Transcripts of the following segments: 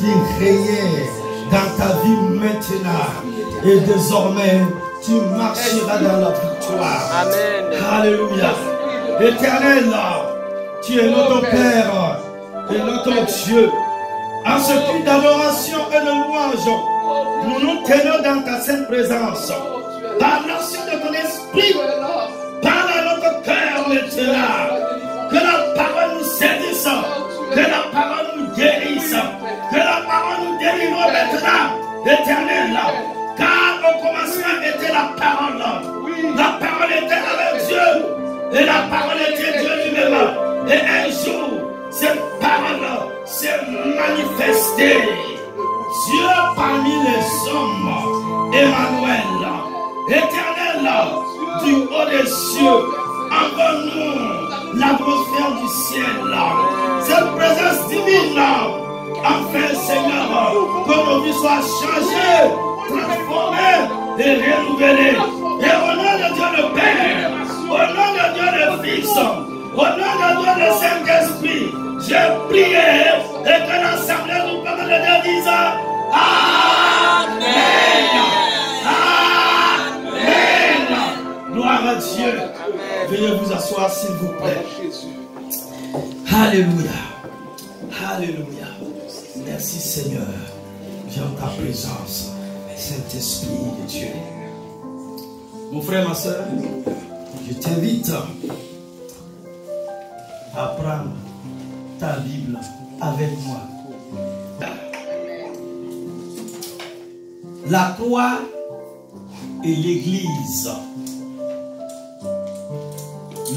qui rayait dans ta vie maintenant. Et désormais, tu marcheras dans la victoire. Amen. Alléluia. Éternel, tu es notre Père et notre Dieu. En ce culte d'adoration et de louange, nous nous tenons dans ta sainte présence. Par l'action de ton esprit, parle à notre cœur maintenant. Que la parole nous saisisse, que la parole nous guérisse, que la parole nous délivre maintenant, Éternel. Car au commencement était la parole. La parole était avec Dieu. Et la parole était Dieu lui-même. Et un jour, cette parole s'est manifestée. Dieu parmi les hommes, Emmanuel, Éternel, du haut des cieux, envoie-nous l'atmosphère du ciel. Cette présence divine, enfin Seigneur, que nos vies soient changées, transformées et renouvelées. Et au nom de Dieu le Père, au nom de Dieu le Fils, au nom de Dieu le Saint-Esprit, je prie et que l'Assemblée nous peuple de Dieu dise Amen. Amen. Gloire à Dieu. Amen. Veuillez vous asseoir s'il vous plaît. Alléluia. Alléluia. Merci Seigneur. Viens en ta présence, Saint-Esprit de Dieu. Mon frère, ma soeur, je t'invite à prendre ta Bible avec moi. La croix et l'Église.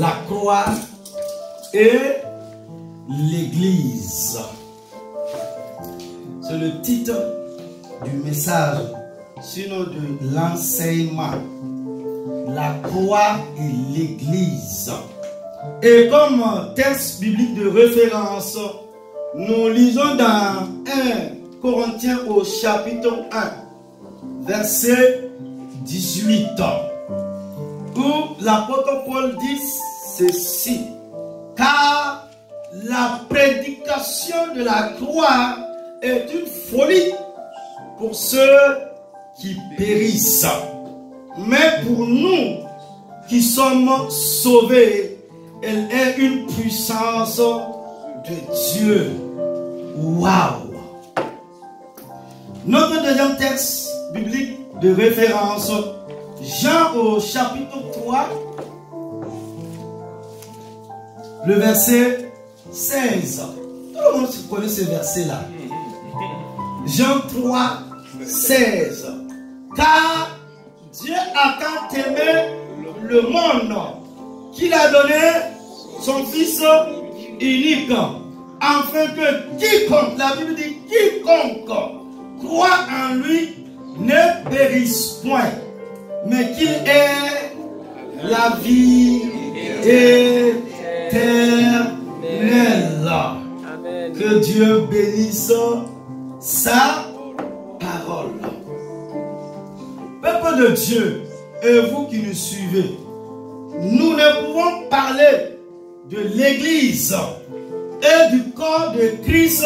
La croix et l'Église. C'est le titre du message, sinon de l'enseignement. La croix et l'Église. Et comme texte biblique de référence, nous lisons dans 1 Corinthiens au chapitre 1, verset 18, où l'apôtre Paul dit ceci: car la prédication de la croix est une folie pour ceux qui périssent, mais pour nous qui sommes sauvés, elle est une puissance de Dieu. Waouh! Notre deuxième texte biblique de référence, Jean au chapitre 3, le verset 16. Tout le monde connaît ce verset-là. Jean 3, 16. Car Dieu a tant aimé le monde qu'il a donné son Fils unique, afin que quiconque, la Bible dit quiconque, croit en lui ne périsse point, mais qu'il ait la vie éternelle. Amen. Que Dieu bénisse sa parole. Peuple de Dieu, et vous qui nous suivez, nous ne pouvons parler de l'Église et du corps de Christ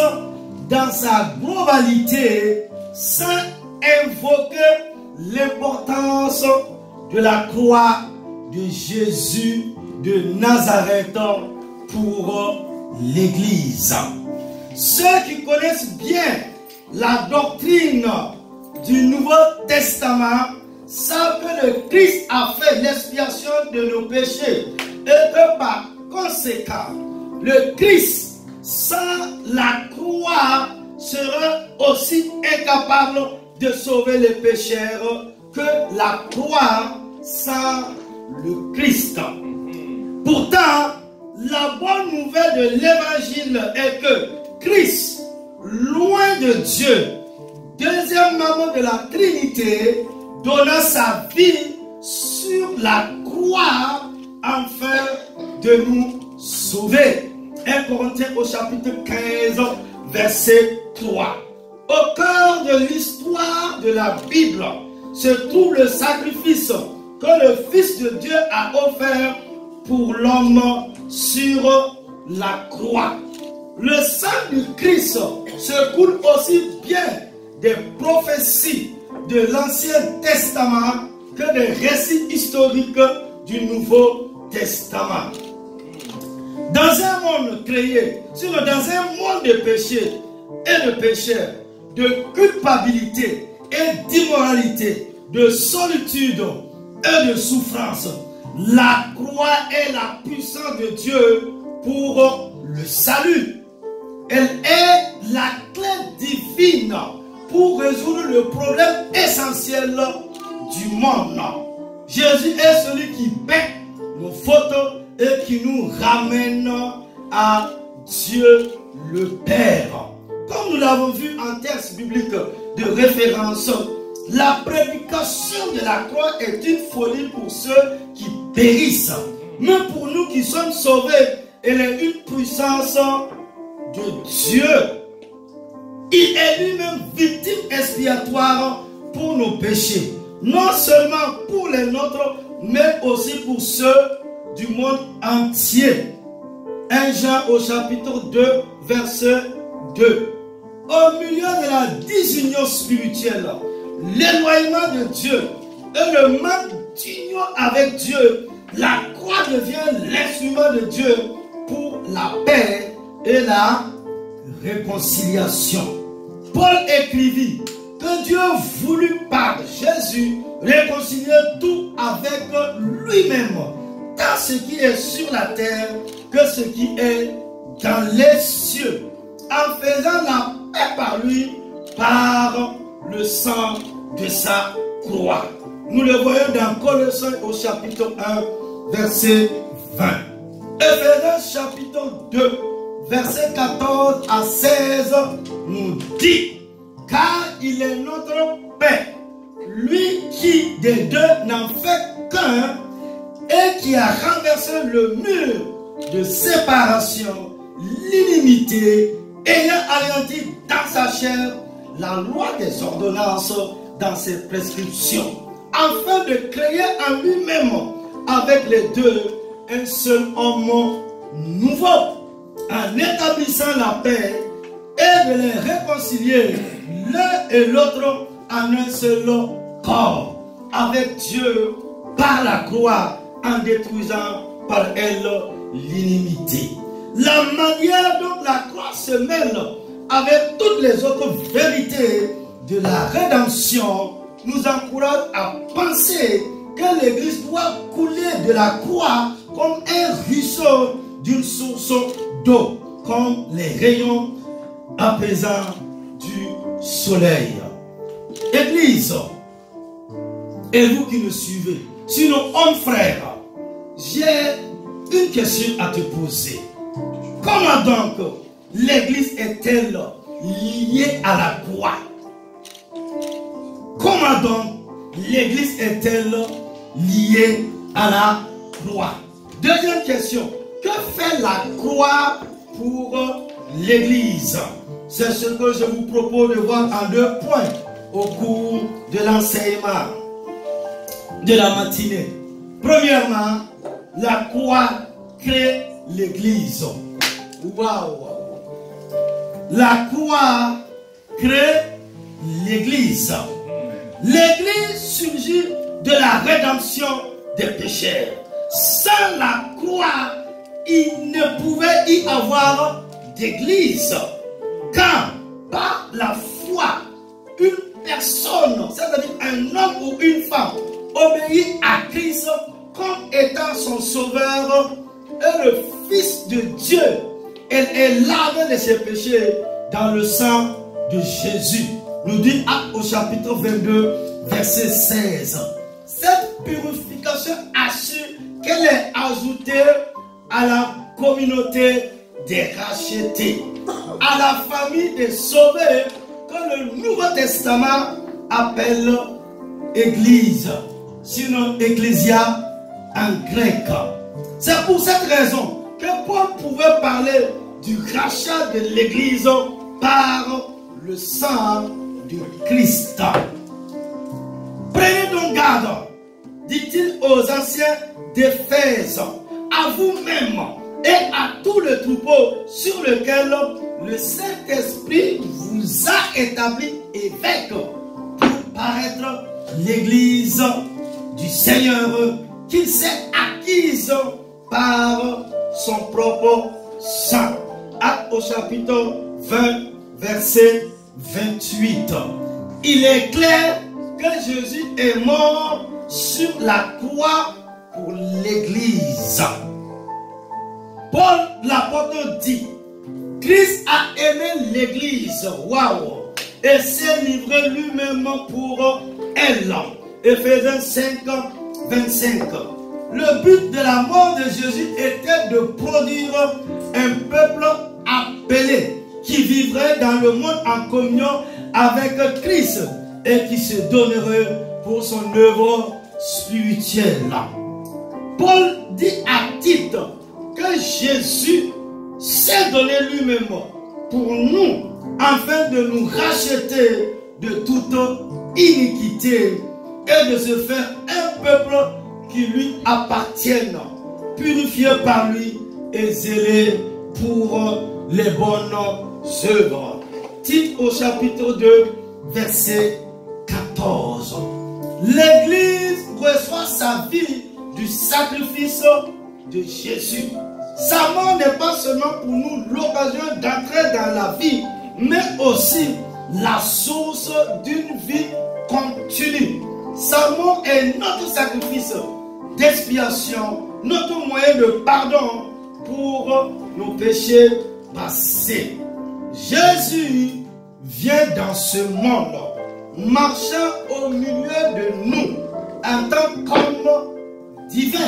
dans sa globalité sans invoquer l'importance de la croix de Jésus de Nazareth pour l'Église. Ceux qui connaissent bien la doctrine du Nouveau Testament savent que le Christ a fait l'expiation de nos péchés et que par conséquent, le Christ sans la croix sera aussi incapable de sauver les pécheurs que la croix sans le Christ. Pourtant, la bonne nouvelle de l'évangile est que Christ, loin de Dieu, deuxième membre de la Trinité, donna sa vie sur la croix afin de nous sauver. 1 Corinthiens au chapitre 15, verset 3. Au cœur de l'histoire de la Bible se trouve le sacrifice que le Fils de Dieu a offert pour l'homme sur la croix. Le sang du Christ se coule aussi bien des prophéties de l'Ancien Testament que des récits historiques du Nouveau Testament. Dans un monde créé, sinon dans un monde de péché et de pécheurs, de culpabilité et d'immoralité, de solitude et de souffrance, la croix est la puissance de Dieu pour le salut. Elle est la clé divine pour résoudre le problème essentiel du monde. Jésus est celui qui paie nos fautes et qui nous ramène à Dieu le Père. Comme nous l'avons vu en texte biblique de référence, la prédication de la croix est une folie pour ceux qui périssent. Mais pour nous qui sommes sauvés, elle est une puissance de Dieu. Il est lui-même victime expiatoire pour nos péchés. Non seulement pour les nôtres, mais aussi pour ceux du monde entier. 1 Jean au chapitre 2, verset 2. Au milieu de la désunion spirituelle, l'éloignement de Dieu et le manque d'union avec Dieu, la croix devient l'instrument de Dieu pour la paix et la réconciliation. Paul écrivit que Dieu voulut par Jésus réconcilier tout avec lui-même, tant ce qui est sur la terre que ce qui est dans les cieux, en faisant la paix par lui, par le sang de sa croix. Nous le voyons dans Colossiens au chapitre 1, verset 20. Éphésiens chapitre 2, verset 14 à 16 nous dit: car il est notre paix, lui qui des deux n'en fait qu'un et qui a renversé le mur de séparation, l'inimité, ayant anéanti dans sa chair la loi des ordonnances dans ses prescriptions, afin de créer en lui-même avec les deux un seul homme nouveau, en établissant la paix et de les réconcilier l'un et l'autre en un seul corps avec Dieu par la croix, en détruisant par elle l'inimité. La manière dont la croix se mêle avec toutes les autres vérités de la rédemption nous encourage à penser que l'Église doit couler de la croix comme un ruisseau d'une source d'eau, comme les rayons apaisants du soleil. Église, et vous qui me suivez, sinon homme frère, j'ai une question à te poser. Comment donc l'Église est-elle liée à la croix? Comment donc l'Église est-elle liée à la croix? Deuxième question, que fait la croix pour l'Église? C'est ce que je vous propose de voir en 2 points au cours de l'enseignement de la matinée. Premièrement, la croix crée l'Église. Waouh! La croix crée l'Église. L'Église surgit de la rédemption des pécheurs. Sans la croix, il ne pouvait y avoir d'Église. Quand, par la foi, une personne, c'est-à-dire un homme ou une femme, obéit à Christ comme étant son sauveur et le Fils de Dieu, elle est lavée de ses péchés dans le sang de Jésus. Nous dit Actes au chapitre 22, verset 16. Cette purification assure qu'elle est ajoutée à la communauté des rachetés, à la famille des sauvés que le Nouveau Testament appelle Église, sinon Ecclésia en grec. C'est pour cette raison que Paul pouvait parler du rachat de l'Église par le sang de Christ. Prenez donc garde, dit-il aux anciens d'Éphèse, à vous-même et à tout le troupeau sur lequel le Saint-Esprit vous a établi évêque pour paraître l'Église du Seigneur qu'il s'est acquise par son propre sang. Actes au chapitre 20, verset 28. Il est clair que Jésus est mort sur la croix pour l'Église. Paul l'apôtre dit, Christ a aimé l'Église, waouh, et s'est livré lui-même pour elle. Éphésiens 5, 25. Le but de la mort de Jésus était de produire un peuple appelé qui vivrait dans le monde en communion avec Christ et qui se donnerait pour son œuvre spirituelle. Paul dit à Tite que Jésus s'est donné lui-même pour nous afin de nous racheter de toute iniquité et de se faire un peuple qui lui appartienne, purifié par lui et zélé pour les bonnes œuvres. Tite au chapitre 2, verset 14. L'Église reçoit sa vie du sacrifice de Jésus. Sa mort n'est pas seulement pour nous l'occasion d'entrer dans la vie, mais aussi la source d'une vie continue. Sa mort est notre sacrifice d'expiation, notre moyen de pardon pour nos péchés passés. Jésus vient dans ce monde, marchant au milieu de nous en tant qu'homme divin.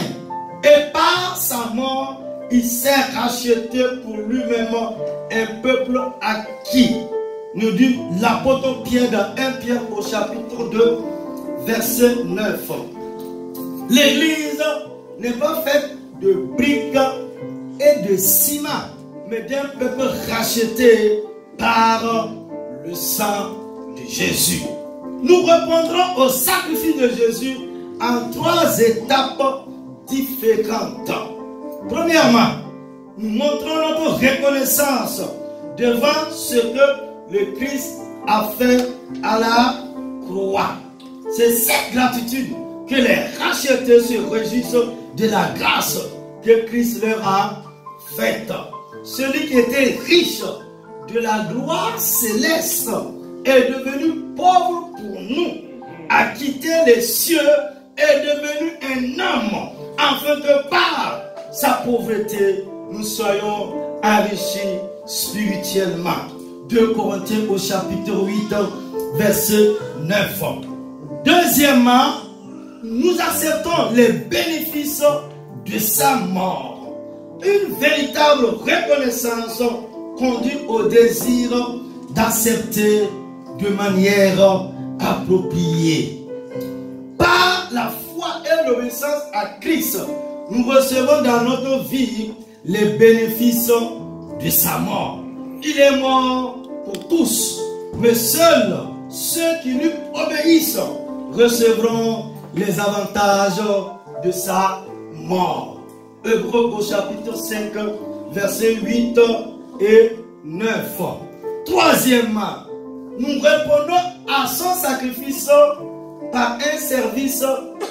Et par sa mort, il s'est racheté pour lui-même un peuple acquis. Nous dit l'apôtre Pierre dans 1 Pierre au chapitre 2, verset 9. L'Église n'est pas faite de briques et de ciment, mais d'un peuple racheté par le sang de Jésus. Nous répondrons au sacrifice de Jésus en 3 étapes différentes. Premièrement, nous montrons notre reconnaissance devant ce que le Christ a fait à la croix. C'est cette gratitude que les rachetés se réjouissent de la grâce que Christ leur a faite. Celui qui était riche de la gloire céleste est devenu pauvre pour nous, a quitté les cieux, est devenu un homme, afin que par sa pauvreté, nous soyons enrichis spirituellement. 2 Corinthiens au chapitre 8, verset 9. Deuxièmement, nous acceptons les bénéfices de sa mort. Une véritable reconnaissance conduit au désir d'accepter de manière appropriée. Par la foi et l'obéissance à Christ, nous recevons dans notre vie les bénéfices de sa mort. Il est mort pour tous, mais seuls ceux qui lui obéissent recevront les avantages de sa mort. Hébreux au chapitre 5, versets 8 et 9. Troisièmement, nous répondons à son sacrifice par un service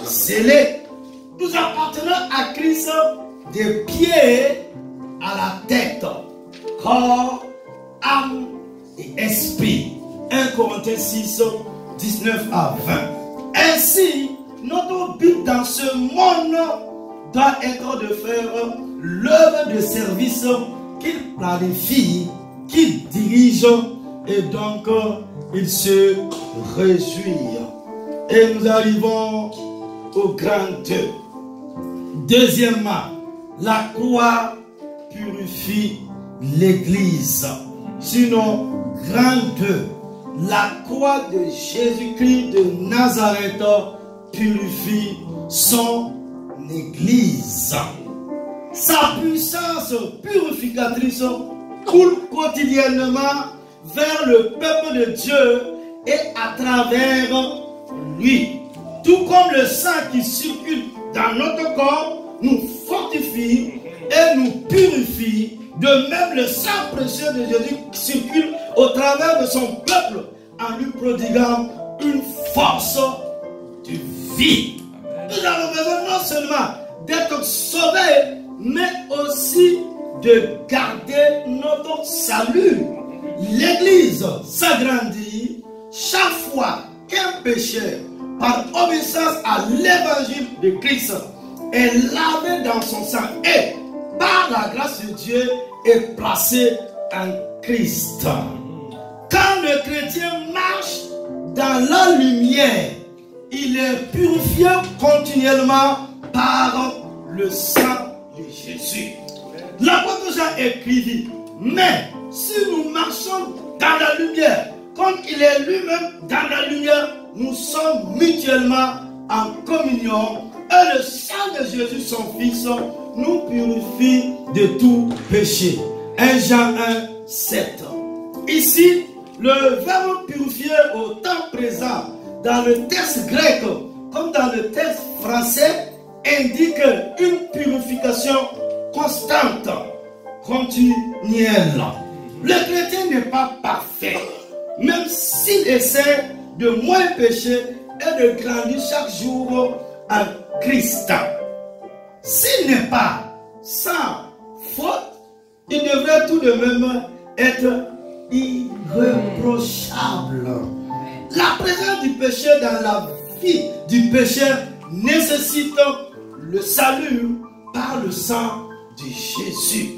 zélé. Nous appartenons à Christ des pieds à la tête, corps, âme et esprit. 1 Corinthiens 6, 19 à 20. Ainsi, notre but dans ce monde doit être de faire l'œuvre de service qu'il planifie, qu'il dirige, et donc il se réjouit. Et nous arrivons au grand 2. Deuxièmement, la croix purifie l'Église. Sinon, grand 2, la croix de Jésus-Christ de Nazareth purifie son Église. Sa puissance purificatrice coule quotidiennement vers le peuple de Dieu et à travers lui. Tout comme le sang qui circule dans notre corps nous fortifie et nous purifie. De même, le sang précieux de Jésus circule au travers de son peuple en lui prodiguant une force de vie. Nous avons besoin non seulement d'être sauvés, mais aussi de garder notre salut. L'Église s'agrandit chaque fois qu'un pécheur, par obéissance à l'évangile de Christ, est lavé dans son sang et, par la grâce de Dieu, est placé en Christ. Quand le chrétien marche dans la lumière, il est purifié continuellement par le sang de Jésus. L'apôtre Jean écrivit, mais si nous marchons dans la lumière, comme il est lui-même dans la lumière, nous sommes mutuellement en communion et le sang de Jésus, son Fils, nous purifie de tout péché. 1 Jean 1, 7. Ici, le verbe purifier au temps présent dans le texte grec comme dans le texte français indique une purification constante, continuelle. Le chrétien n'est pas parfait, même s'il essaie de moins pécher et de grandir chaque jour en Christ. S'il n'est pas sans faute, il devrait tout de même être irréprochable. La présence du péché dans la vie du pécheur nécessite le salut par le sang de Jésus.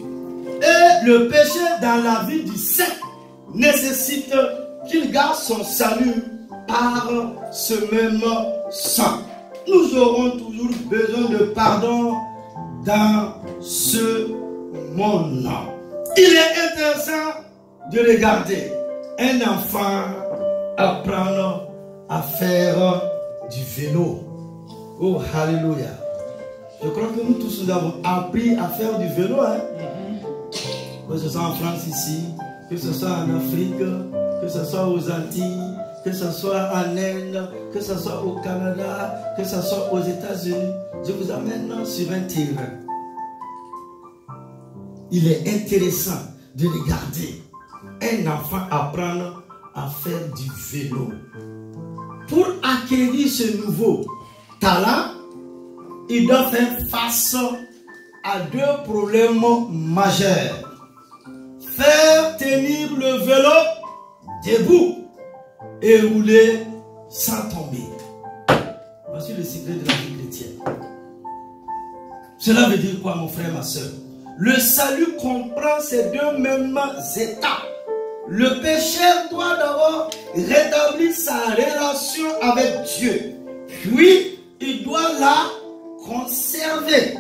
Et le péché dans la vie du saint nécessite qu'il garde son salut par ce même sang. Nous aurons toujours besoin de pardon dans ce monde. Il est intéressant de regarder un enfant apprendre à faire du vélo. Oh, alléluia. Je crois que nous tous nous avons appris à faire du vélo. Que ce soit en France ici, que ce soit en Afrique, que ce soit aux Antilles, que ce soit en Inde, que ce soit au Canada, que ce soit aux États-Unis. Je vous amène sur un terrain. Il est intéressant de regarder un enfant apprendre à faire du vélo. Pour acquérir ce nouveau talent, il doit faire face à deux problèmes majeurs. Faire tenir le vélo debout et rouler sans tomber. Voici le secret de la vie chrétienne. Cela veut dire quoi, mon frère, ma soeur? Le salut comprend ces deux mêmes étapes. Le pécheur doit d'abord rétablir sa relation avec Dieu. Puis, il doit la conserver.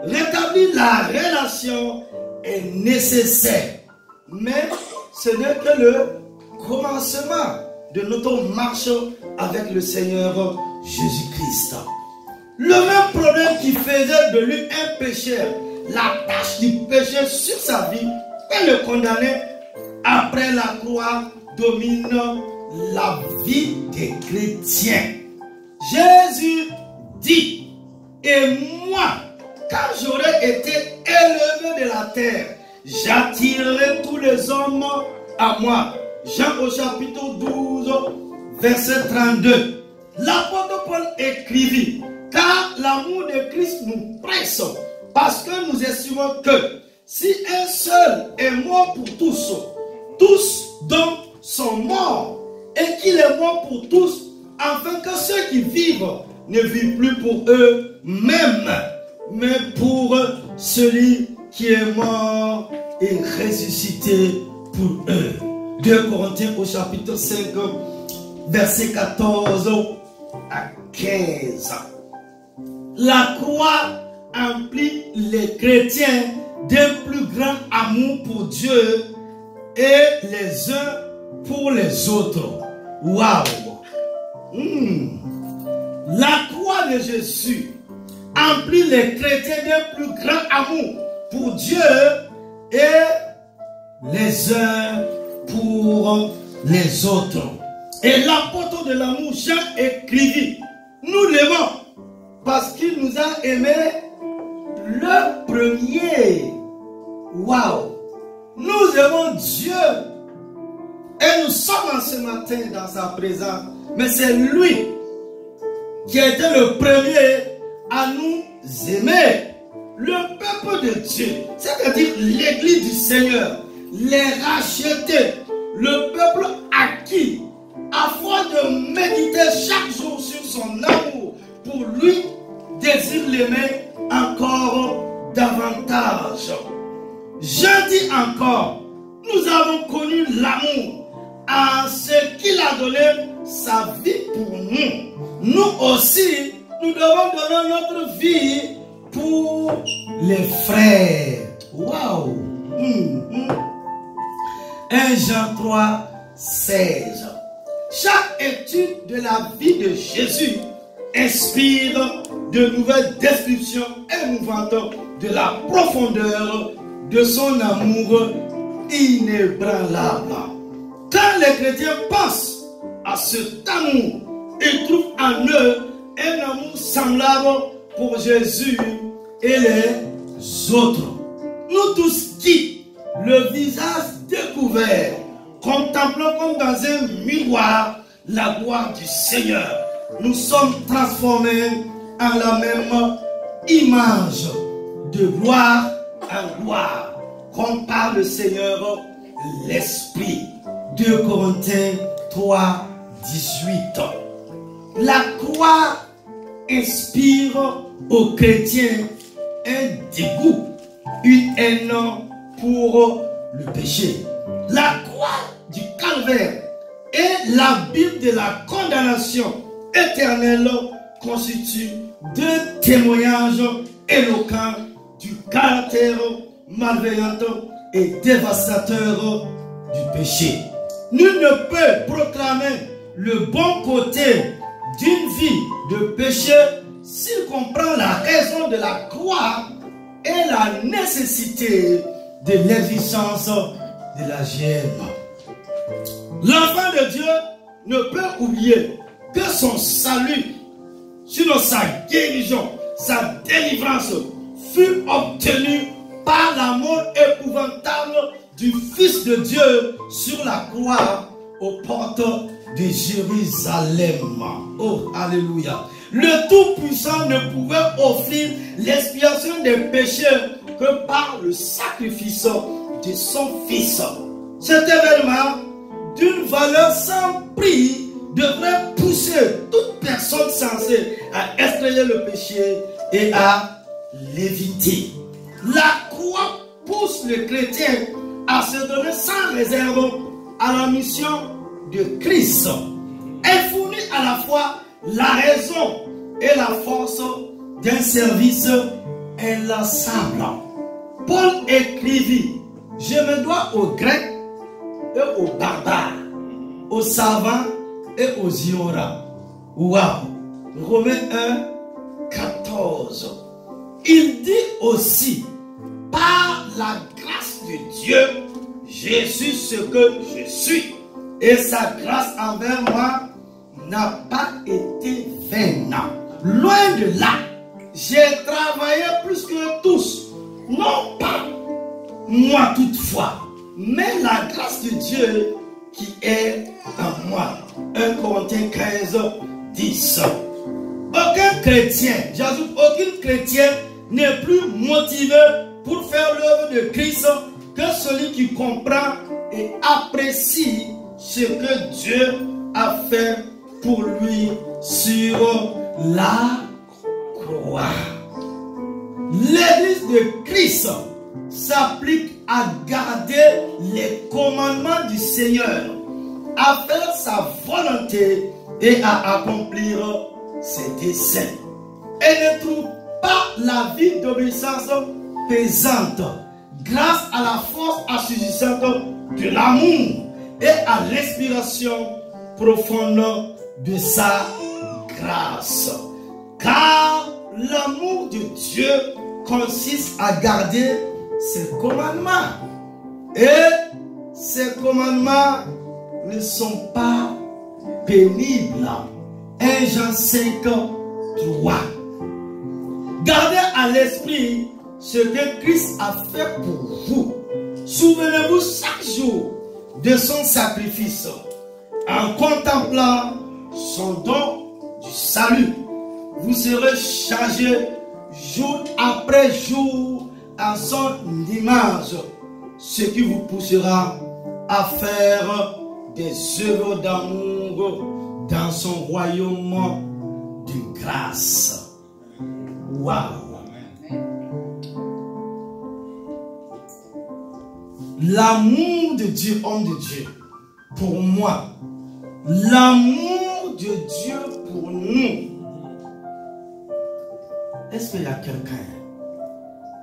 Rétablir la relation est nécessaire. Mais ce n'est que le commencement de notre marche avec le Seigneur Jésus-Christ. Le même problème qui faisait de lui un pécheur, la tâche du péché sur sa vie et le condamner après la croix domine la vie des chrétiens. Jésus dit, et moi, quand j'aurai été élevé de la terre, j'attirerai tous les hommes à moi. Jean au chapitre 12, verset 32. L'apôtre Paul écrivit, car l'amour de Christ nous presse, parce que nous estimons que si un seul est mort pour tous, tous donc sont morts, et qu'il est mort pour tous, afin que ceux qui vivent ne vivent plus pour eux-mêmes, mais pour celui qui est mort et ressuscité pour eux. 2 Corinthiens au chapitre 5, verset 14 à 15. La croix emplit les chrétiens d'un plus grand amour pour Dieu et les uns pour les autres. Waouh! La croix de Jésus emplit les chrétiens d'un plus grand amour pour Dieu et les uns pour les autres. Et l'apôtre de l'amour, Jean, écrivit, nous l'aimons parce qu'il nous a aimés premier. Waouh! Nous aimons Dieu et nous sommes en ce matin dans sa présence. Mais c'est lui qui a été le premier à nous aimer. Le peuple de Dieu, c'est-à-dire l'église du Seigneur, les rachetés, le peuple acquis, afin de méditer chaque jour sur son amour pour lui, désire l'aimer encore davantage. Je dis encore, nous avons connu l'amour en ce qu'il a donné sa vie pour nous. Nous aussi, nous devons donner notre vie pour les frères. Waouh! 1 Jean 3, 16. Chaque étude de la vie de Jésus inspire de nouvelles descriptions émouvantes de la profondeur de son amour inébranlable. Quand les chrétiens pensent à cet amour, ils trouvent en eux un amour semblable pour Jésus et les autres. Nous tous qui, le visage découvert, contemplons comme dans un miroir la gloire du Seigneur, nous sommes transformés en la même image, de gloire en gloire, comme par le Seigneur l'Esprit. 2 Corinthiens 3, 18. La croix inspire aux chrétiens un dégoût, une haine pour le péché. La croix du calvaire et la Bible de la condamnation éternelle constituent deux témoignages éloquents du caractère malveillant et dévastateur du péché. Nul ne peut proclamer le bon côté d'une vie de péché s'il comprend la raison de la croix et la nécessité de l'existence de la gêne. L'enfant de Dieu ne peut oublier que son salut, sinon sa guérison, sa délivrance fut obtenue par la mort épouvantable du Fils de Dieu sur la croix aux portes de Jérusalem. Oh, alléluia. Le Tout-Puissant ne pouvait offrir l'expiation des péchés que par le sacrifice de son Fils. Cet événement, d'une valeur sans prix, devrait pousser toute personne censée à extraire le péché et à l'éviter. La croix pousse le chrétien à se donner sans réserve à la mission de Christ. Elle fournit à la fois la raison et la force d'un service inlassable. Paul écrivit: je me dois aux Grecs et aux barbares, aux savants et aux ignorants. Waouh! Romains 1, 14. Il dit aussi: par la grâce de Dieu, je suis ce que je suis, et sa grâce envers moi n'a pas été vaine. Loin de là, j'ai travaillé plus que tous, non pas moi toutefois, mais la grâce de Dieu qui est en moi. 1 Corinthiens 15, 10. Aucun chrétien, j'ajoute, aucun chrétien n'est plus motivé pour faire l'œuvre de Christ que celui qui comprend et apprécie ce que Dieu a fait pour lui sur la croix. L'église de Christ s'applique à garder les commandements du Seigneur, à faire sa volonté et à accomplir ses desseins. Elle ne trouve pas la vie d'obéissance pesante grâce à la force assujettissante de l'amour et à l'inspiration profonde de sa grâce. Car l'amour de Dieu consiste à garder ses commandements. Et ces commandements ne sont pas pénibles. 1 Jean 5, 3. Gardez à l'esprit ce que Christ a fait pour vous. Souvenez-vous chaque jour de son sacrifice en contemplant son don du salut. Vous serez chargé jour après jour à son image, ce qui vous poussera à faire des œuvres d'amour dans son royaume de grâce. Waouh! L'amour de Dieu, homme de Dieu, pour moi, l'amour de Dieu pour nous. Est-ce qu'il y a quelqu'un?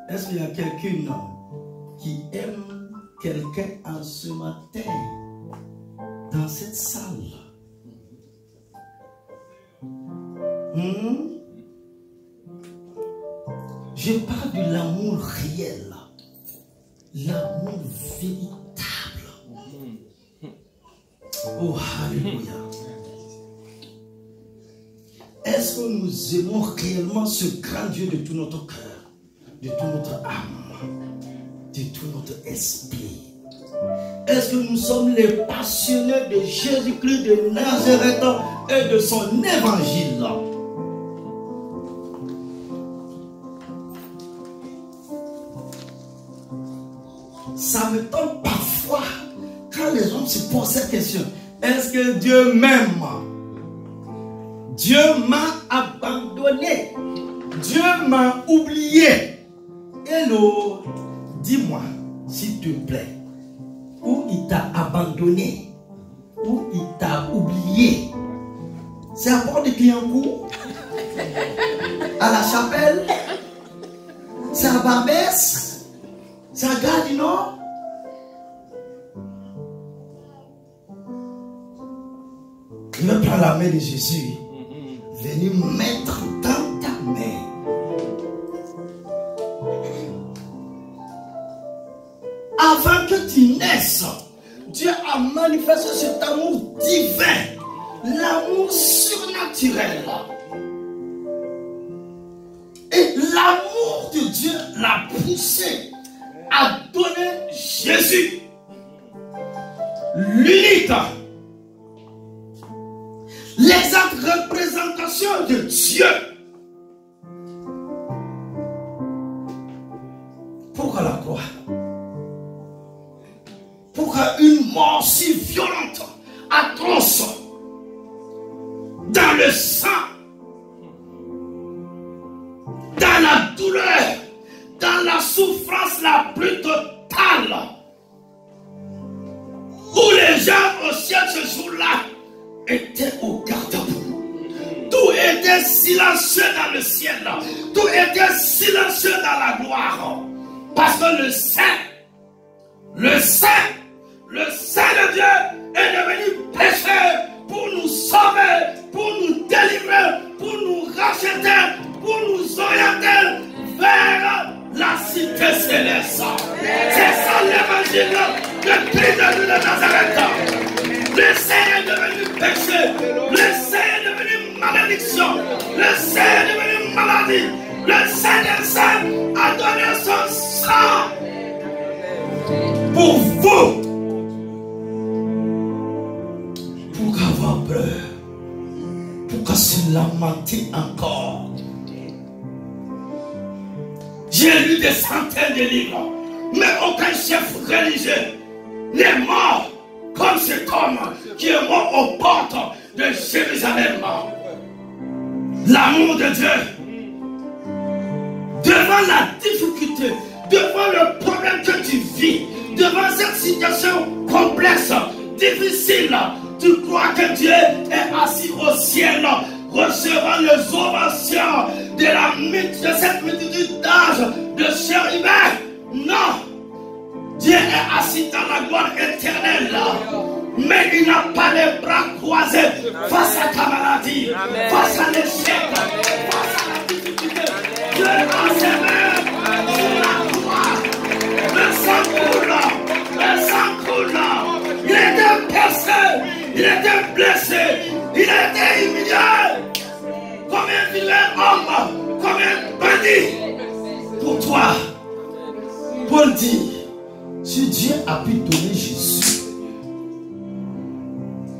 Est-ce qu'il y a quelqu'une qui aime quelqu'un en ce matin dans cette salle? Je parle de l'amour réel, l'amour véritable. Oh, alléluia. Est-ce que nous aimons réellement ce grand Dieu de tout notre cœur, de toute notre âme, de tout notre esprit? Est-ce que nous sommes les passionnés de Jésus-Christ de Nazareth et de son évangile? Ça me tombe parfois quand les gens se posent cette question. Est-ce que Dieu m'aime? Dieu m'a abandonné. Dieu m'a oublié. Hello, dis-moi, s'il te plaît, où il t'a abandonné, où il t'a oublié? C'est à bord de Clignancourt, à la Chapelle, c'est à Barbès, c'est à Gare du Nord. Je vais prendre la main de Jésus, venir mettre dans ta main. Avant que tu naisses, Dieu a manifesté cet amour divin, l'amour surnaturel. Et l'amour de Dieu l'a poussé à donner Jésus, l'unique, l'exacte représentation de Dieu. Pourquoi la croix? Pourquoi une mort si violente, atroce, dans le sang, dans la douleur, dans la souffrance la plus totale, où les gens au ciel ce jour-là étaient au garde-à-vous. Tout était silencieux dans le ciel, tout était silencieux dans la gloire, parce que le Saint de Dieu est devenu péché pour nous sauver, pour nous délivrer, pour nous racheter, pour nous orienter vers la cité céleste. C'est ça l'évangile de Christ de Nazareth. Le Saint est devenu péché, le Saint est devenu malédiction, le Saint est devenu maladie, le Saint des Saints a donné son sang pour vous. Pourquoi avoir peur? Pourquoi se lamenter encore? J'ai lu des centaines de livres, mais aucun chef religieux n'est mort comme cet homme qui est mort aux portes de Jérusalem. L'amour de Dieu, devant la difficulté, devant le problème que tu vis, devant cette situation complexe, difficile, tu crois que Dieu est assis au ciel, recevant les ovations de cette multitude d'âges, de chair humaine. Non! Dieu est assis dans la gloire éternelle, mais il n'a pas les bras croisés face à ta maladie, face à l'échec, face à la difficulté. Dieu a ses mains sur la croix. Le sang coule. Il était percé, il était blessé, il était humilié comme un vilain homme, comme un bandit. Pour toi, dit, si Dieu a pu donner Jésus,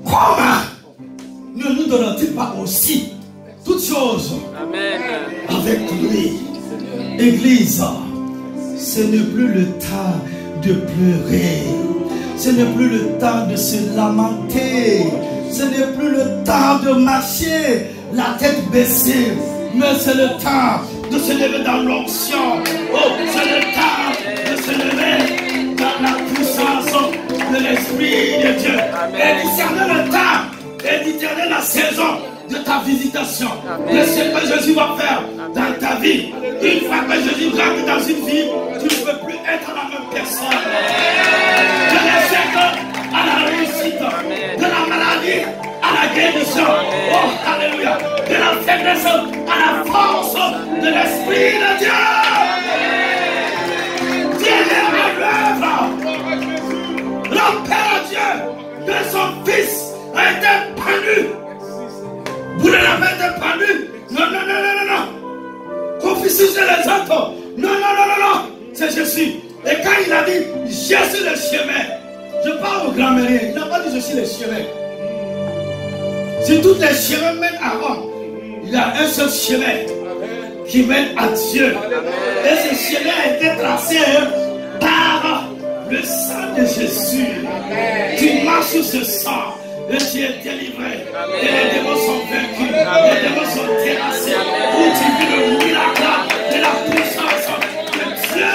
comment ne nous donne-t-il pas aussi toutes choses avec lui? Église, ce n'est plus le temps de pleurer. Ce n'est plus le temps de se lamenter. Ce n'est plus le temps de marcher la tête baissée. Mais c'est le temps de se lever dans l'onction. Oh, c'est le temps de se lever dans la puissance de l'Esprit de Dieu. Et discerner le temps et discerner la saison de ta visitation. De ce que Jésus va faire dans ta vie. Une fois que Jésus rentre dans une vie, tu ne peux plus être la même personne. De l'échec à la réussite, de la maladie à la guérison. Oh, alléluia. De la faiblesse à la force de l'Esprit de Dieu. Dieu est à l'œuvre. Le Père Dieu de son Fils a été pendu. Vous ne l'avez été pendu. Non, non, non, non, non, non. Confessez les autres. Non, non, non, non, non. C'est Jésus. Et quand il a dit, je suis le chemin. Je parle au grand-mère. Il n'a pas dit, je suis le chemin. Si tous les chemins mènent à Rome, il y a un seul chemin qui mène à Dieu. Et ce chemin a été tracé par le sang de Jésus. Tu marches sur ce sang et tu es délivré. Et les démons sont vaincus. Les démons sont terrassés. Où tu vis le miracle de la puissance de Dieu.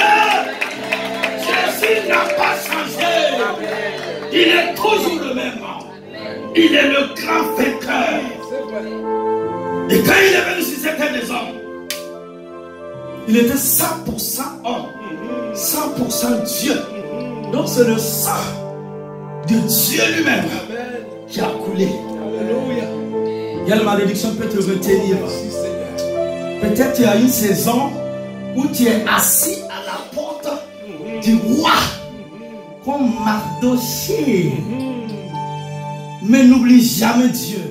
Jésus n'a pas changé. Il est toujours le même. Il est le grand vainqueur. Et quand il est venu sur cette terre des hommes, il était 100% homme, 100% Dieu. Donc c'est le sang de Dieu lui-même qui a coulé. Il y a la malédiction peut te retenir. Peut-être tu as une saison où tu es assis à la porte du roi comme Mardochée. Mais n'oublie jamais Dieu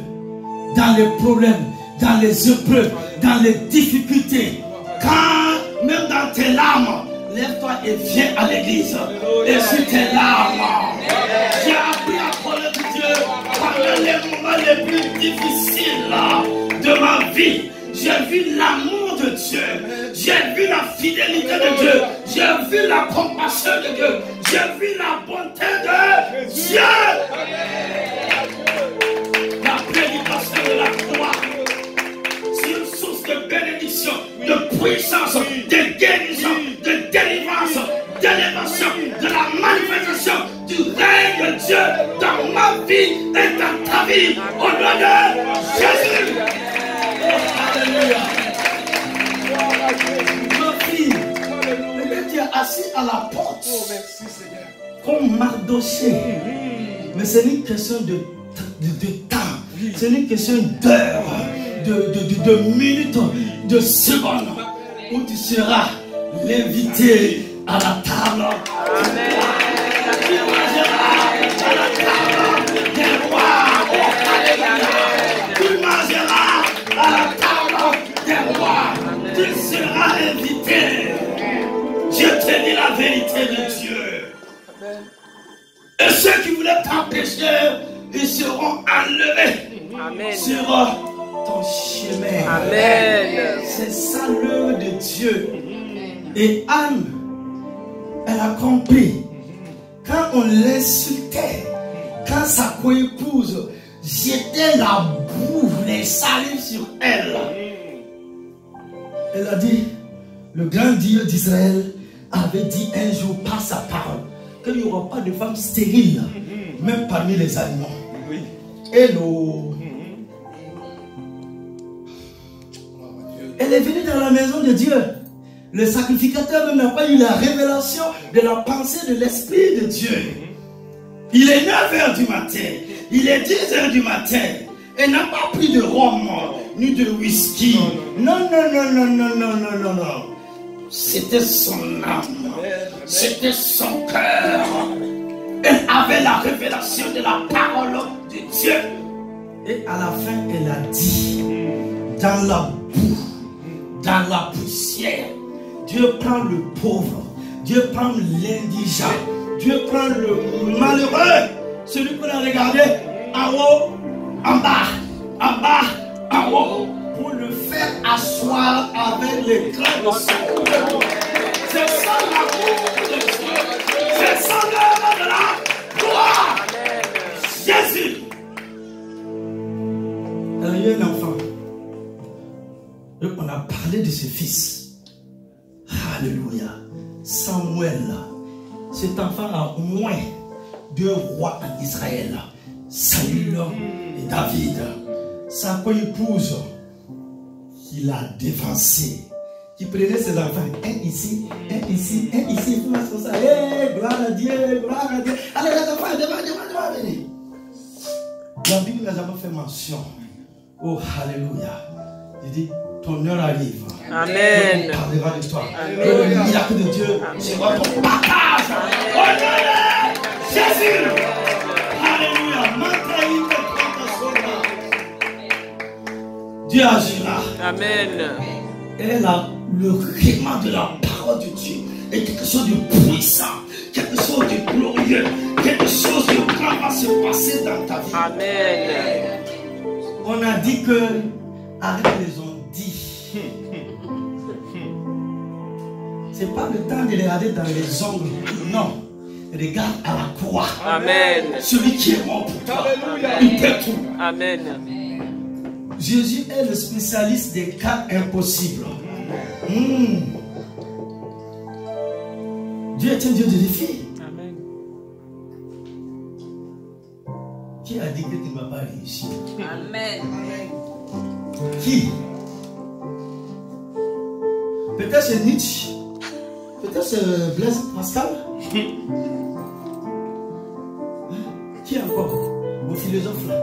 dans les problèmes, dans les épreuves, dans les difficultés. Quand, même dans tes larmes, lève-toi et viens à l'église. Et sur tes larmes, j'ai appris à connaître Dieu pendant les moments les plus difficiles de ma vie. J'ai vu l'amour de Dieu. J'ai vu la fidélité de Dieu. J'ai vu la compassion de Dieu. J'ai vu la bonté de Dieu. La prédication de la croix, c'est une source de bénédiction, de puissance, de guérison, de délivrance, d'élévation, de la manifestation du règne de Dieu dans ma vie et dans ta vie, au nom de Jésus. Alléluia. Ma fille, peut-être tu es assis à la porte comme Mardochée, mais c'est une question de temps, c'est une question d'heure, de minutes, de secondes, où tu seras l'invité à la table. Amen. Tu mangeras à la table des rois. Tu mangeras à la table des rois. Tu seras invité. Je te dis la vérité de Dieu. Et ceux qui voulaient t'empêcher, ils seront enlevés. Amen. Sur ton chemin. Amen. C'est ça l'œuvre de Dieu. Et Anne, elle a compris. Quand on l'insultait, quand sa coépouse jetait la boue, les salives sur elle, elle a dit, le grand Dieu d'Israël avait dit un jour par sa parole qu'il n'y aura pas de femme stérile, même parmi les animaux. Hello. Elle est venue dans la maison de Dieu. Le sacrificateur même n'a pas eu la révélation de la pensée de l'Esprit de Dieu. Il est 9h du matin, il est 10h du matin. Elle n'a pas pris de rhum ni de whisky. Non, non, non, non, non, non, non, non, non. C'était son âme, c'était son cœur. Elle avait la révélation de la parole de Dieu. Et à la fin, elle a dit, dans la boue, dans la poussière, Dieu prend le pauvre, Dieu prend l'indigent. Dieu prend le malheureux. Celui qu'on a regardé en haut, en bas, en haut. Pour le faire asseoir avec les crânes de son. C'est ça l'amour de Dieu. C'est ça l'œuvre de la gloire. Jésus. Alors, il y a un enfant. Donc, on a parlé de ses fils. Alléluia. Samuel. Cet enfant a moins deux rois en Israël. Saül et David. Sa co-épouse, qu'il a dévancé. Qui prenait ses enfants. Un ici, un ici, un ici. Il fait ça. Hey, gloire à Dieu, gloire à Dieu. Allez, les enfants, devant, venez. La Bible n'a jamais fait mention. Oh, alléluia. Il dit, ton heure arrive. Amen. On parlera de toi. Que le miracle de Dieu sera ton partage. Honneur Jésus. Alléluia. Dieu agira. Amen. Et là, le rayonnement de la parole de Dieu est quelque chose de puissant, quelque chose de glorieux, quelque chose de grand va se passer dans ta vie. Amen. On a dit que arrête les on-dit. C'est pas le temps de regarder dans les ongles. Non. Regarde à la croix. Amen. Celui qui est mort pour toi. Il peut tout. Amen. Jésus est le spécialiste des cas impossibles. Dieu est un Dieu de défi. Amen. Qui a dit que tu ne vas pas réussir? Amen. Qui? Peut-être c'est Nietzsche. Peut-être c'est Blaise Pascal. Qui encore? Vos philosophes là.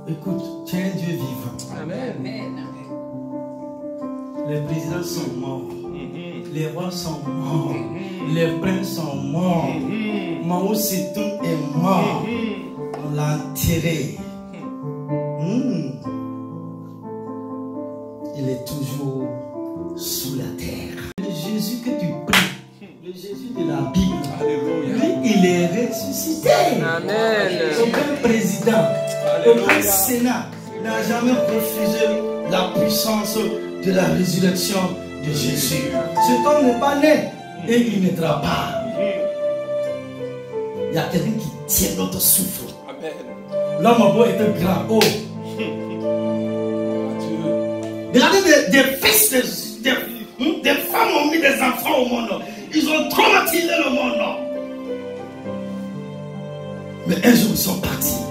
Écoute, tu es un Dieu vivant. Amen. Les présidents sont morts. Les rois sont morts. Les princes sont morts. Mao Zedong est mort. On l'a enterré. Il est toujours sous la terre. Le Jésus que tu pries, le Jésus de la Bible, lui, il est ressuscité. Amen. Aucun président, aucun Sénat n'a jamais refusé la puissance de la résurrection de Jésus. Cet homme n'est pas né et il ne naîtra pas. Il y a quelqu'un qui tient notre souffle. L'homme a beau être grand. Oh. Regardez des fils, des femmes ont mis des enfants au monde. Ils ont traumatisé le monde. Mais un jour ils sont partis.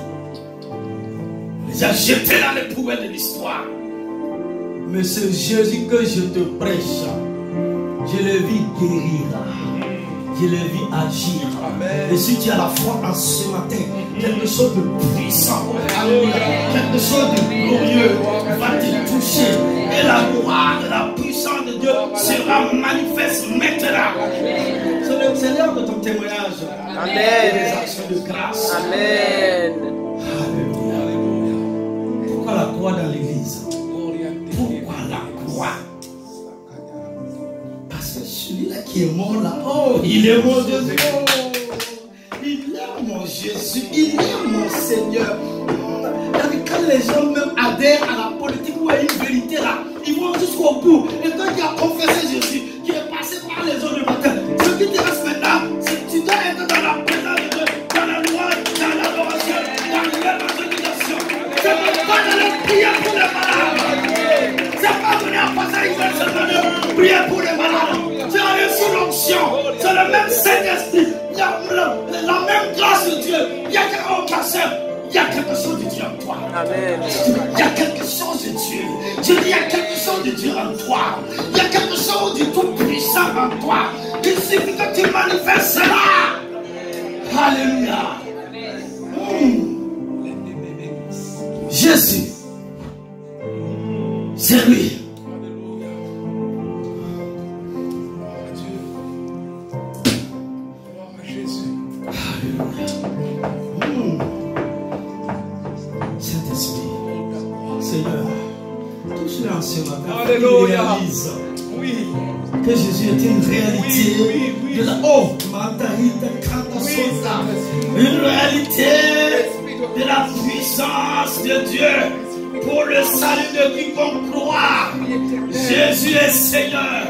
On les a jetés dans les poubelles de l'histoire. Mais ce Jésus que je te prêche, je le vis guérir. Je le vis agir. Et si tu as la foi en ce matin, quelque chose de puissant, quelque chose de glorieux va te toucher. Et la gloire de la puissance de Dieu sera manifeste maintenant. C'est l'heure de ton témoignage. Amen. Et des actions de grâce. Amen. Alléluia. Pourquoi la croix dans l'église? Pourquoi la croix? Parce que celui-là qui est mort là, oh, il est mon Jésus. Il est mon Jésus. Il est mon Seigneur. Quand les gens même adhèrent à la politique ou à une vérité là, ils vont jusqu'au bout. Et quand tu as confessé Jésus, qui est passé par les eaux du matin, ce qui te reste maintenant, c'est que tu dois être dans la présence de Dieu, dans la louange, dans l'adoration, dans l'évangélisation. C'est pas d'aller prier pour les malades. C'est pas venir à passer une semaine prier pour les malades. Tu as reçu l'onction. C'est le même Saint-Esprit. Il y a la même grâce de Dieu. Il y a quelqu'un au cancer. Il y a quelque chose de Dieu en toi. Amen. Il y a quelque chose de Dieu. Je dis, il y a quelque chose de Dieu en toi. Il y a quelque chose du tout-puissant en toi. Il suffit que tu manifestes cela. Alléluia. Jésus. C'est lui. touche-la ce matin. Alléluia. Réalise Oui. que Jésus est une réalité Oui, oui, oui. de la une réalité de la puissance de Dieu pour le salut de quiconque croit. Jésus est Seigneur,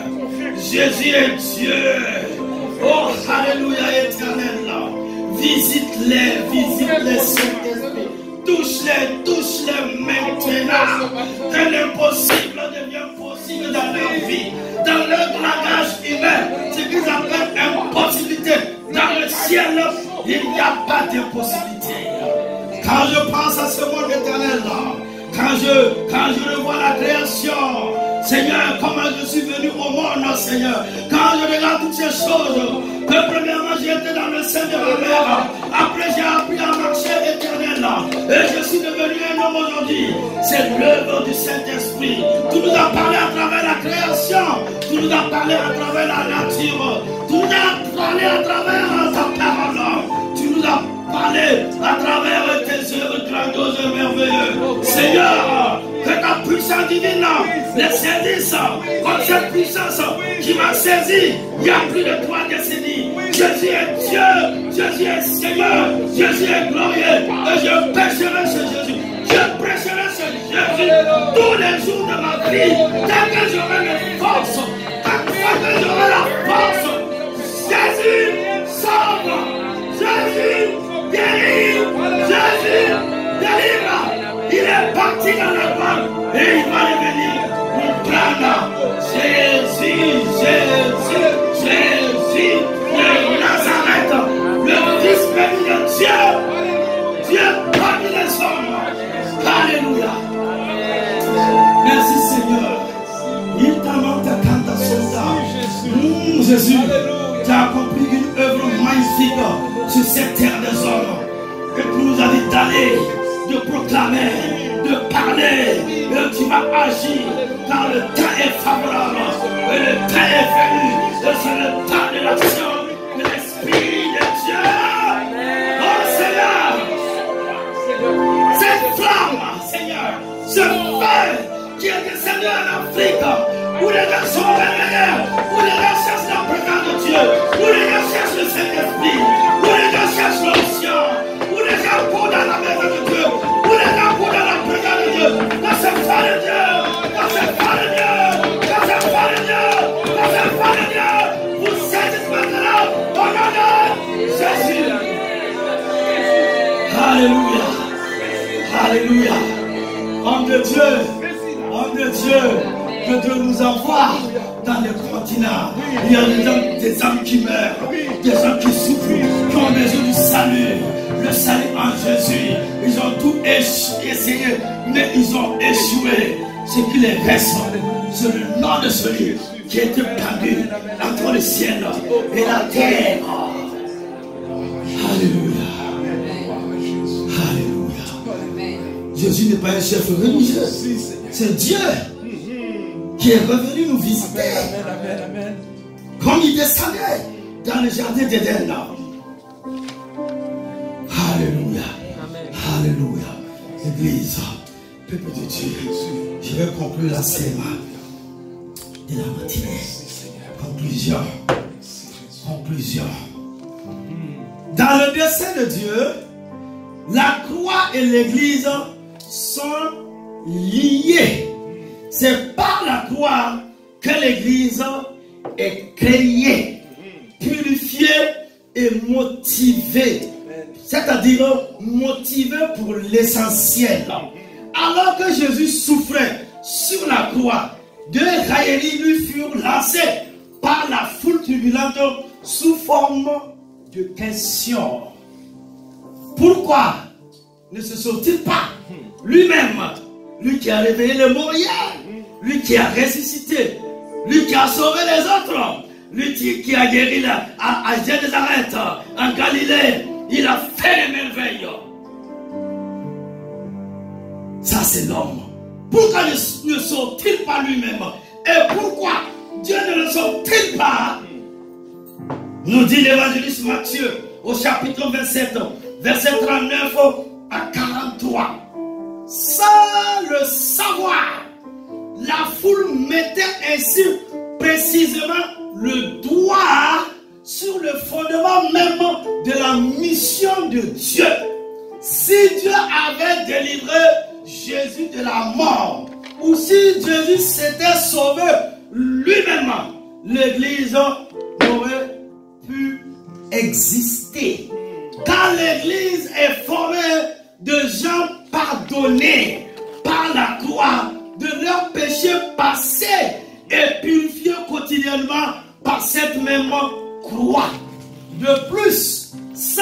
Jésus est Dieu. Oh, alléluia éternel. Visite-les, Saint-Esprit. Touche-les maintenant. Que l'impossible devient possible dans leur vie, dans leur langage humain. Ce qu'ils appellent impossibilité. Dans le ciel, il n'y a pas d'impossibilité. Quand je pense à ce monde éternel, quand je revois la création, Seigneur, comment je suis venu au monde, Seigneur, quand je regarde toutes ces choses, que premièrement j'étais dans le sein de ma mère, après j'ai appris à marcher éternel, et je suis devenu un homme aujourd'hui. C'est l'œuvre du Saint-Esprit. Tu nous as parlé à travers la création, tu nous as parlé à travers la nature, tu nous as parlé à travers ta parole, tu nous as parlé à travers tes œuvres grandioses et merveilleuses. Seigneur, que ta puissance divine les saisisse comme cette puissance qui m'a saisi il y a plus de 3 décennies. Jésus est Dieu, Jésus est Seigneur, Jésus est glorieux, et je prêcherai ce Jésus. Je prêcherai ce Jésus tous les jours de ma vie, tant que j'aurai les forces, tant que j'aurai la force. Jésus sauve, Jésus guérit, Jésus délivre. Il est parti dans la gloire et il va revenir pour prendre Jésus, de Nazareth, le Fils béni de Dieu, Dieu parmi les hommes. Alléluia. Merci Seigneur. Il t'a monté quand à son Jésus, tu as accompli une œuvre magnifique sur cette terre des hommes. Et tu nous as dit d'aller, de proclamer, de parler, et tu vas agir quand le temps est favorable, et le temps est venu, et c'est le temps de l'action de l'Esprit de Dieu. Oh Seigneur, cette flamme, Seigneur, ce feu qui est descendu en Afrique, où les gens sont réveillés, où les gens cherchent la présence de Dieu, où les gens cherchent le Saint-Esprit, où les gens cherchent l'onction, où les gens courent dans la maison de Dieu, où les gens courent dans la présence de Dieu, dans cette foi de Dieu, dans cette foi de Dieu, dans cette foi de Dieu, dans cette foi de Dieu, vous saisissez maintenant au nom de Jésus. Alléluia, Alléluia, homme de Dieu, que Dieu nous envoie dans les continents. Il y a des hommes qui meurent, des gens qui souffrent, qui ont besoin du salut. Le salut en Jésus. Ils ont tout essayé, mais ils ont échoué. Ce qui les reste, c'est le nom de celui qui était pendu entre le ciel et la terre. Alléluia. Alléluia. Jésus n'est pas un chef religieux. C'est Dieu qui est revenu nous visiter. Comme il descendait dans le jardin d'Éden. Alléluia. Alléluia. Église, peuple de Dieu, je vais conclure la séance de la matinée. Conclusion. Dans le dessein de Dieu, la croix et l'église sont liées. C'est par la croix que l'église est créée, purifiée et motivée. C'est-à-dire motivée pour l'essentiel. Alors que Jésus souffrait sur la croix, 2 railleries lui furent lancées par la foule turbulente sous forme de questions. Pourquoi ne se sauve-t-il pas lui-même, lui qui a réveillé les morts hier, lui qui a ressuscité, lui qui a sauvé les autres, lui qui a guéri à Nazareth, en Galilée, il a fait des merveilles. Ça c'est l'homme. Pourquoi ne sauve-t-il pas lui-même? Et pourquoi Dieu ne le sauve-t-il pas? Nous dit l'évangéliste Matthieu au chapitre 27, verset 39 à 43. Sans le savoir, foule mettait ainsi précisément le doigt sur le fondement même de la mission de Dieu. Si Dieu avait délivré Jésus de la mort, ou si Jésus s'était sauvé lui-même, l'Église n'aurait pu exister. Car l'Église est formée de gens pardonnés par la croix de leurs péchés passés et purifiés quotidiennement par cette même croix. De plus, sans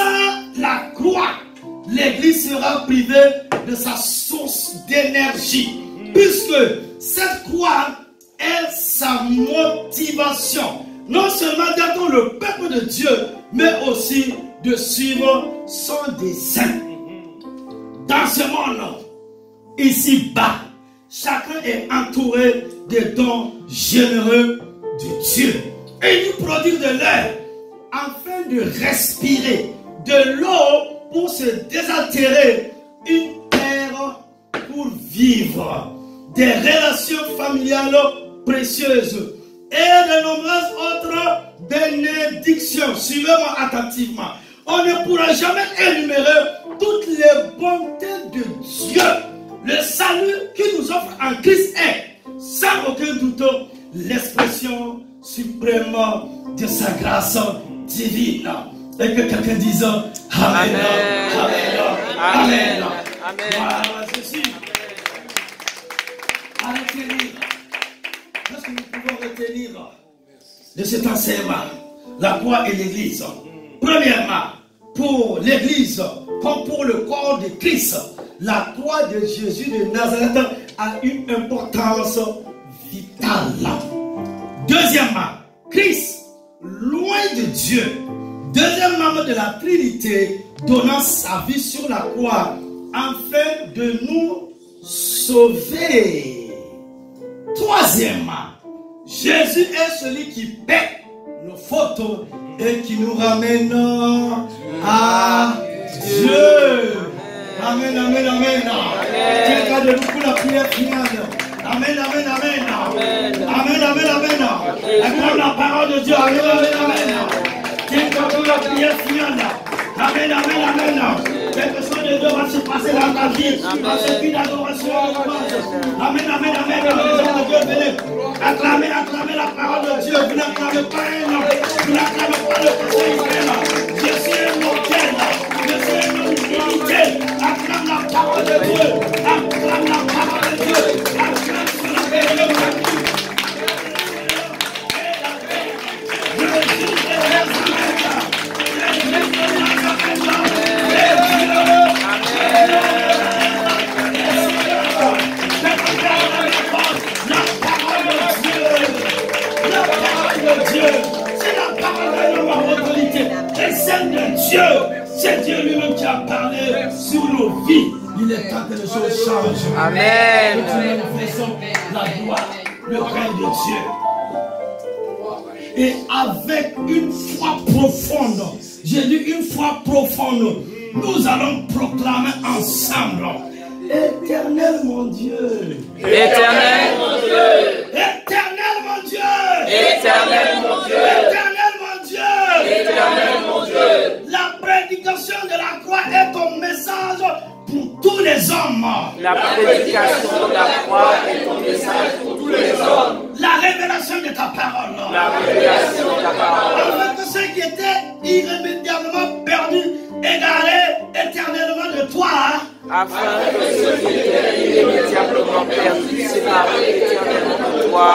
la croix, l'Église sera privée de sa source d'énergie, puisque cette croix est sa motivation, non seulement d'être le peuple de Dieu, mais aussi de suivre son dessein. Dans ce monde, ici-bas, chacun est entouré des dons généreux de Dieu. Et il nous prodigue de l'air afin de respirer, de l'eau pour se désaltérer, une terre pour vivre, des relations familiales précieuses et de nombreuses autres bénédictions. Suivez-moi attentivement. On ne pourra jamais énumérer toutes les bontés de Dieu. Le salut qu'il nous offre en Christ est, sans aucun doute, l'expression suprême de sa grâce divine. Et que quelqu'un dise Amen, Amen, Amen, Amen. Voilà, ceci. À retenir. Qu'est-ce que nous pouvons retenir de cet enseignement? La croix et l'Église. Premièrement, pour l'Église, comme pour le corps de Christ, la croix de Jésus de Nazareth a une importance vitale. Deuxièmement, Christ, loin de Dieu, deuxième membre de la Trinité, donnant sa vie sur la croix afin de nous sauver. Troisièmement, Jésus est celui qui paie nos fautes et qui nous ramène à Dieu. Amen, amen, amen. Tiens debout pour la prière finale. Amen, amen, amen. Amen, amen, amen. Acclame la parole de Dieu. Amen, amen, amen. Tiens pour la prière finale. Amen, amen, amen. Quelque chose de Dieu va se passer dans ta vie. Dans ce vie d'adoration. Amen, amen, amen. Les gens de Dieu, venez. Acclamez, acclamez la parole de Dieu. Vous n'acclamez pas un homme. Vous n'acclamez pas le conseil humain. Je suis un mortel. Je suis un homme d'unité. Acclame la parole de Dieu. Acclame la parole de Dieu. Acclame sur la paix de Dieu. Dieu, c'est Dieu lui-même qui a parlé sur nos vies. Il est temps que les choses changent. Amen. Que nous manifestons la gloire, le règne de Dieu. Et avec une foi profonde, j'ai dit une foi profonde, nous allons proclamer ensemble: Éternel mon Dieu, Éternel mon Dieu, Éternel mon Dieu, Éternel mon Dieu, Éternel mon Dieu, Éternel mon Dieu. La prédication de la croix est ton message pour tous les hommes. La prédication de la croix est ton message pour tous les hommes. La révélation de ta parole. La révélation de ta parole. Afin que ceux qui étaient irrémédiablement perdus, égarés éternellement de toi, Afin que ceux qui étaient irrémédiablement perdus, séparés éternellement de toi,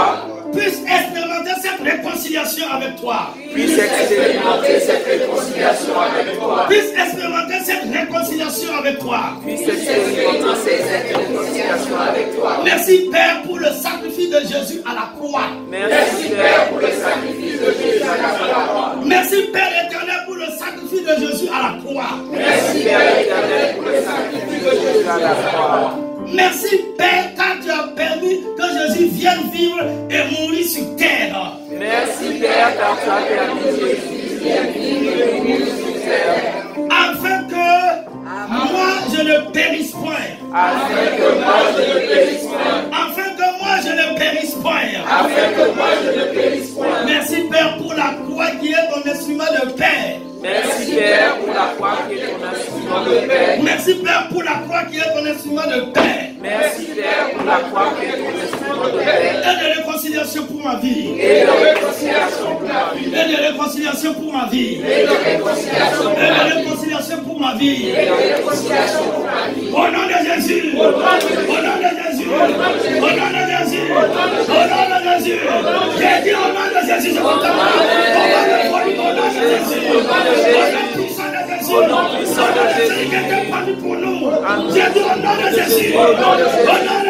puissent expérimenter cette réconciliation avec toi. puissent expérimenter cette réconciliation avec toi. Puissent expérimenter cette réconciliation avec toi. Puissent expérimenter cette réconciliation avec toi. Merci Père pour le sacrifice de Jésus à la croix. Merci Père pour le sacrifice de Jésus à la croix. Merci Père éternel pour le sacrifice de Jésus à la croix. Merci Père éternel pour le sacrifice de Jésus à la croix. Merci Père car tu as permis que Jésus vienne vivre et mourir sur terre. Merci Père car tu as permis que Jésus vienne vivre et mourir sur terre. Afin que moi je ne périsse point. Afin que moi je ne périsse point. Afin que moi je ne périsse afin que moi je ne périsse point. Merci Père pour la croix qui est ton instrument de paix. Merci Père pour la croix qui est ton instrument de paix. Merci Père pour la croix qui est ton instrument de paix. Merci Père pour la croix qui est ton instrument de paix. Et de réconciliation pour ma vie. Et de réconciliation pour ma vie. Et de réconciliation pour ma vie. Et de réconciliation pour Et ma de vie. réconciliation pour ma vie. Et de réconciliation pour ma vie. Au nom de Jésus. Au nom de Jésus. Au nom de Jésus. Au nom de Jésus. J'ai dit au nom de Jésus, je vous demande. Au nom de Jésus. Au nom de Jésus. Au nom puissant de Jésus. Qui était pour nous. J'ai dit au nom de Jésus. Au nom de Jésus.